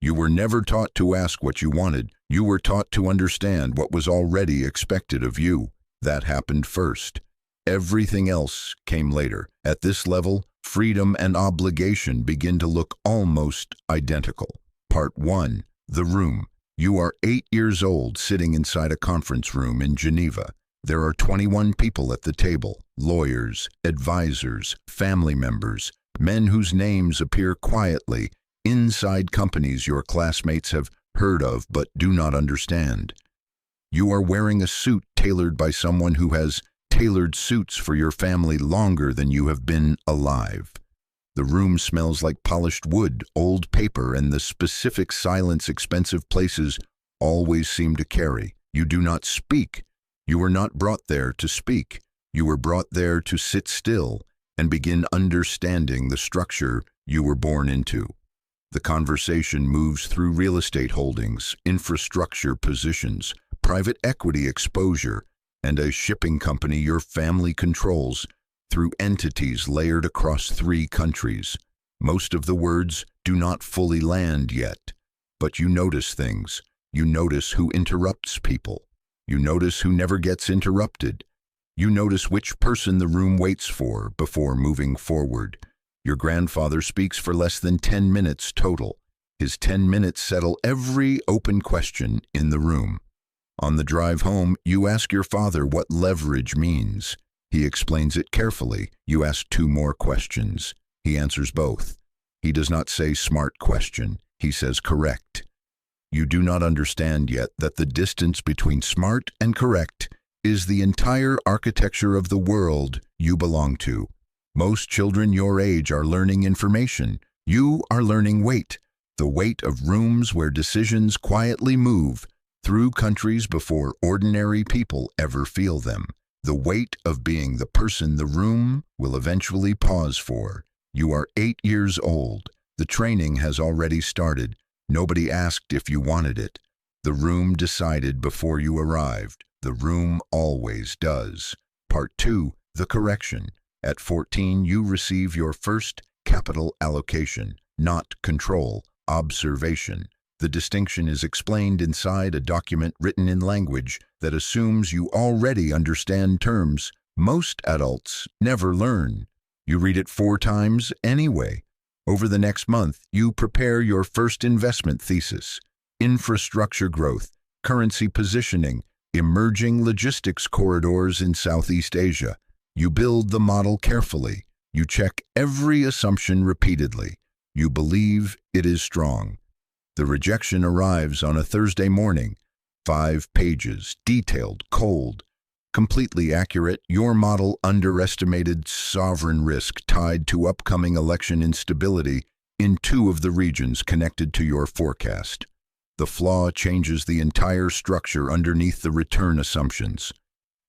You were never taught to ask what you wanted. You were taught to understand what was already expected of you. That happened first. Everything else came later. At this level, freedom and obligation begin to look almost identical. Part 1. The room. You are 8 years old sitting inside a conference room in Geneva. There are 21 people at the table, lawyers, advisors, family members, men whose names appear quietly inside companies your classmates have heard of but do not understand. You are wearing a suit tailored by someone who has tailored suits for your family longer than you have been alive. The room smells like polished wood, old paper, and the specific silence expensive places always seem to carry. You do not speak. You were not brought there to speak. You were brought there to sit still and begin understanding the structure you were born into. The conversation moves through real estate holdings, infrastructure positions, private equity exposure, and a shipping company your family controls through entities layered across 3 countries. Most of the words do not fully land yet, but you notice things. You notice who interrupts people. You notice who never gets interrupted. You notice which person the room waits for before moving forward. Your grandfather speaks for less than 10 minutes total. His 10 minutes settle every open question in the room. On the drive home, you ask your father what leverage means. He explains it carefully. You ask 2 more questions. He answers both. He does not say smart question. He says correct. You do not understand yet that the distance between smart and correct is the entire architecture of the world you belong to. Most children your age are learning information. You are learning weight, the weight of rooms where decisions quietly move through countries before ordinary people ever feel them. The weight of being the person the room will eventually pause for. You are 8 years old. The training has already started. Nobody asked if you wanted it. The room decided before you arrived. The room always does. Part 2. The correction. At 14, you receive your first capital allocation, not control, observation. The distinction is explained inside a document written in language that assumes you already understand terms most adults never learn. You read it 4 times anyway. Over the next month, you prepare your first investment thesis, infrastructure growth, currency positioning, emerging logistics corridors in Southeast Asia. You build the model carefully. You check every assumption repeatedly. You believe it is strong. The rejection arrives on a Thursday morning. 5 pages, detailed, cold, completely accurate. Your model underestimated sovereign risk tied to upcoming election instability in 2 of the regions connected to your forecast. The flaw changes the entire structure underneath the return assumptions.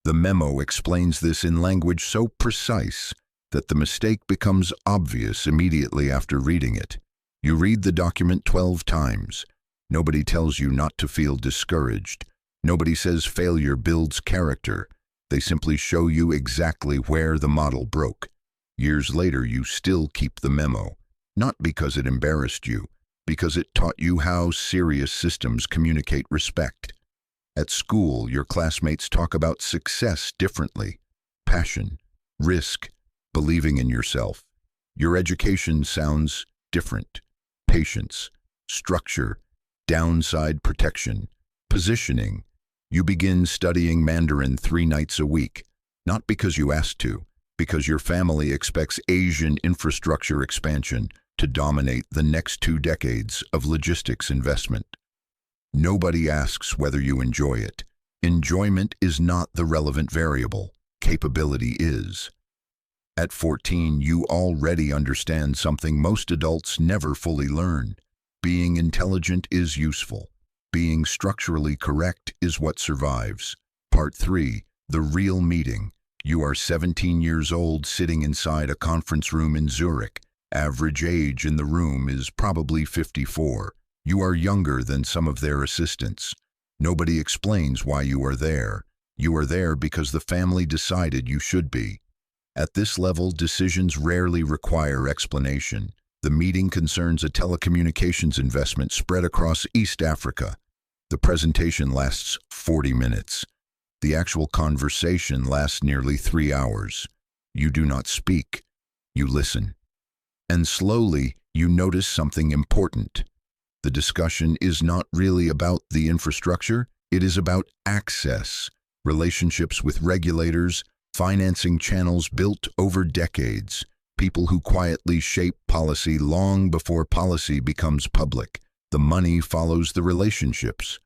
The memo explains this in language so precise that the mistake becomes obvious immediately after reading it. You read the document 12 times. Nobody tells you not to feel discouraged. Nobody says failure builds character. They simply show you exactly where the model broke. Years later, you still keep the memo, not because it embarrassed you, because it taught you how serious systems communicate respect. At school, your classmates talk about success differently. Passion, risk, believing in yourself. Your education sounds different. Patience, structure, downside protection, positioning. You begin studying Mandarin 3 nights a week, not because you asked to, because your family expects Asian infrastructure expansion to dominate the next 2 decades of logistics investment. Nobody asks whether you enjoy it. Enjoyment is not the relevant variable. Capability is. At 14, you already understand something most adults never fully learn. Being intelligent is useful. Being structurally correct is what survives. Part 3. The real meeting. You are 17 years old sitting inside a conference room in Zurich. Average age in the room is probably 54. You are younger than some of their assistants. Nobody explains why you are there. You are there because the family decided you should be. At this level, decisions rarely require explanation. The meeting concerns a telecommunications investment spread across East Africa. The presentation lasts 40 minutes. The actual conversation lasts nearly 3 hours. You do not speak. You listen. And slowly, you notice something important. The discussion is not really about the infrastructure. It is about access, relationships with regulators, financing channels built over decades, people who quietly shape policy long before policy becomes public. The money follows the relationships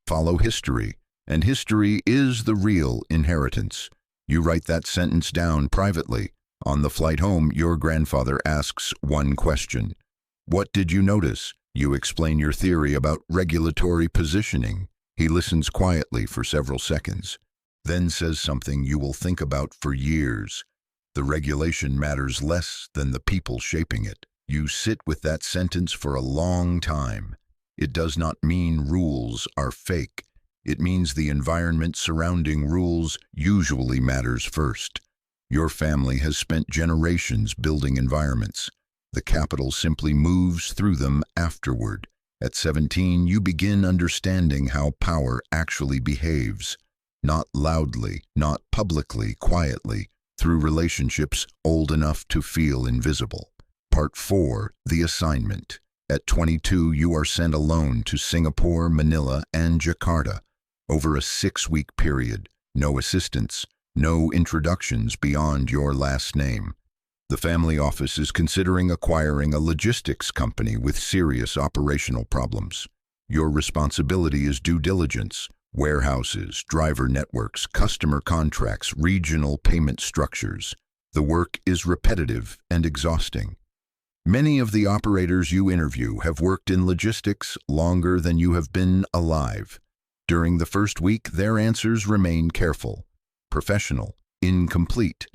follow history, and history is the real inheritance. You write that sentence down privately. On the flight home, your grandfather asks one question. What did you notice? You explain your theory about regulatory positioning. He listens quietly for several seconds, then says something you will think about for years. The regulation matters less than the people shaping it. You sit with that sentence for a long time. It does not mean rules are fake. It means the environment surrounding rules usually matters first. Your family has spent generations building environments. The capital simply moves through them afterward. At 17, you begin understanding how power actually behaves. Not loudly, not publicly, quietly, through relationships old enough to feel invisible. Part 4, The Assignment. At 22, you are sent alone to Singapore, Manila, and Jakarta. Over a 6-week period, no assistance, no introductions beyond your last name. The family office is considering acquiring a logistics company with serious operational problems. Your responsibility is due diligence, warehouses, driver networks, customer contracts, regional payment structures. The work is repetitive and exhausting. Many of the operators you interview have worked in logistics longer than you have been alive. During the first week, their answers remain careful, professional, incomplete.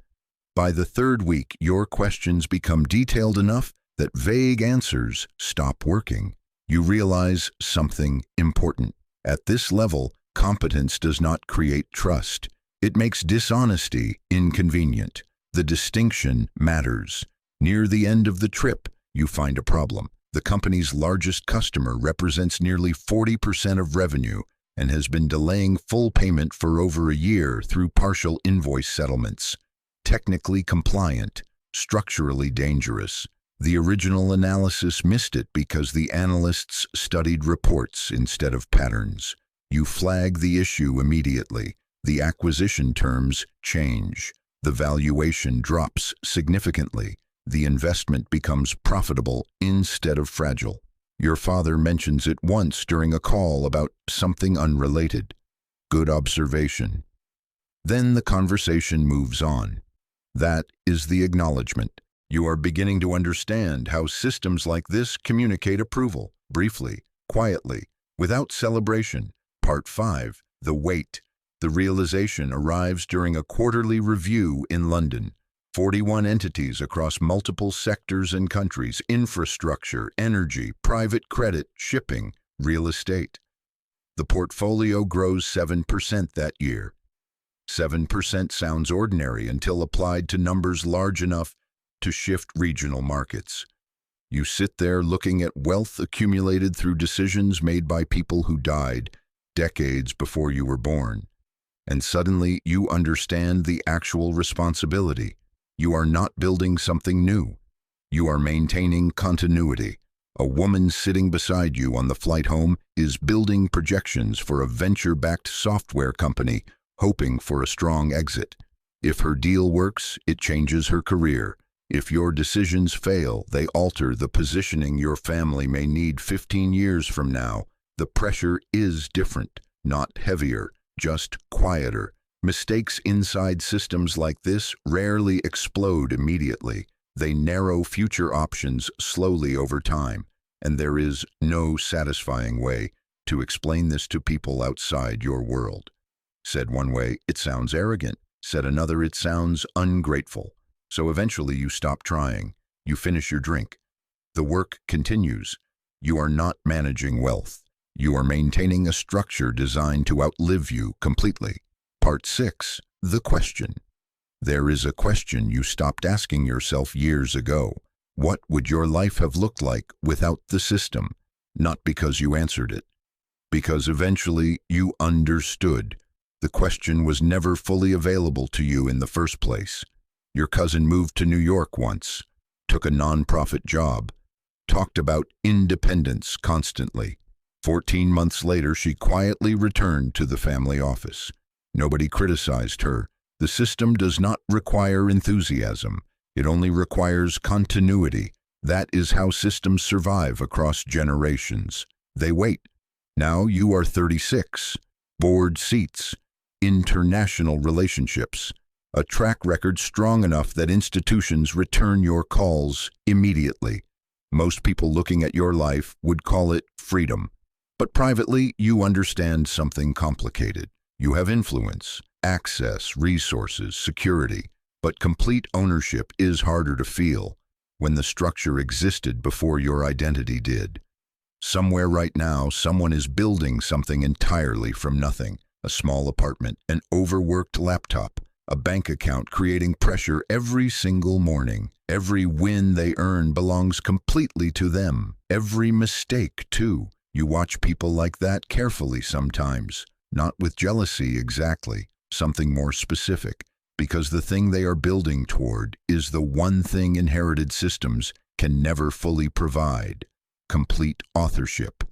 By the third week, your questions become detailed enough that vague answers stop working. You realize something important. At this level, competence does not create trust. It makes dishonesty inconvenient. The distinction matters. Near the end of the trip, you find a problem. The company's largest customer represents nearly 40% of revenue and has been delaying full payment for over a year through partial invoice settlements. Technically compliant, structurally dangerous. The original analysis missed it because the analysts studied reports instead of patterns. You flag the issue immediately. The acquisition terms change. The valuation drops significantly. The investment becomes profitable instead of fragile. Your father mentions it once during a call about something unrelated. Good observation. Then the conversation moves on. That is the acknowledgement. You are beginning to understand how systems like this communicate approval, briefly, quietly, without celebration. Part 5, The Weight. The realization arrives during a quarterly review in London. 41 entities across multiple sectors and countries, infrastructure, energy, private credit, shipping, real estate. The portfolio grows 7% that year. 7% sounds ordinary until applied to numbers large enough to shift regional markets. You sit there looking at wealth accumulated through decisions made by people who died decades before you were born. And suddenly you understand the actual responsibility. You are not building something new. You are maintaining continuity. A woman sitting beside you on the flight home is building projections for a venture-backed software company, hoping for a strong exit. If her deal works, it changes her career. If your decisions fail, they alter the positioning your family may need 15 years from now. The pressure is different, not heavier, just quieter. Mistakes inside systems like this rarely explode immediately. They narrow future options slowly over time, and there is no satisfying way to explain this to people outside your world. Said one way, it sounds arrogant. Said another, it sounds ungrateful. So eventually you stop trying. You finish your drink. The work continues. You are not managing wealth. You are maintaining a structure designed to outlive you completely. Part 6, The Question. There is a question you stopped asking yourself years ago. What would your life have looked like without the system? Not because you answered it, because eventually you understood. The question was never fully available to you in the first place. Your cousin moved to New York once, took a nonprofit job, talked about independence constantly. 14 months later, she quietly returned to the family office. Nobody criticized her. The system does not require enthusiasm. It only requires continuity. That is how systems survive across generations. They wait. Now you are 36. Board seats. International relationships. A track record strong enough that institutions return your calls immediately. Most people looking at your life would call it freedom. But privately, you understand something complicated. You have influence, access, resources, security. But complete ownership is harder to feel when the structure existed before your identity did. Somewhere right now, someone is building something entirely from nothing. A small apartment, an overworked laptop, a bank account creating pressure every single morning. Every win they earn belongs completely to them. Every mistake, too. You watch people like that carefully sometimes. Not with jealousy exactly, something more specific. Because the thing they are building toward is the one thing inherited systems can never fully provide: complete authorship.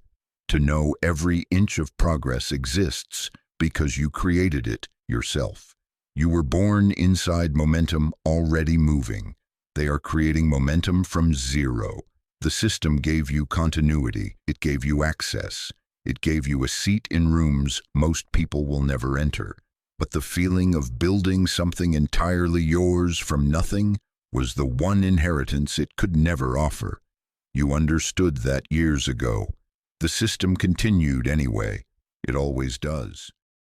To know every inch of progress exists because you created it yourself. You were born inside momentum already moving. They are creating momentum from zero. The system gave you continuity. It gave you access. It gave you a seat in rooms most people will never enter. But the feeling of building something entirely yours from nothing was the one inheritance it could never offer. You understood that years ago. The system continued anyway. It always does.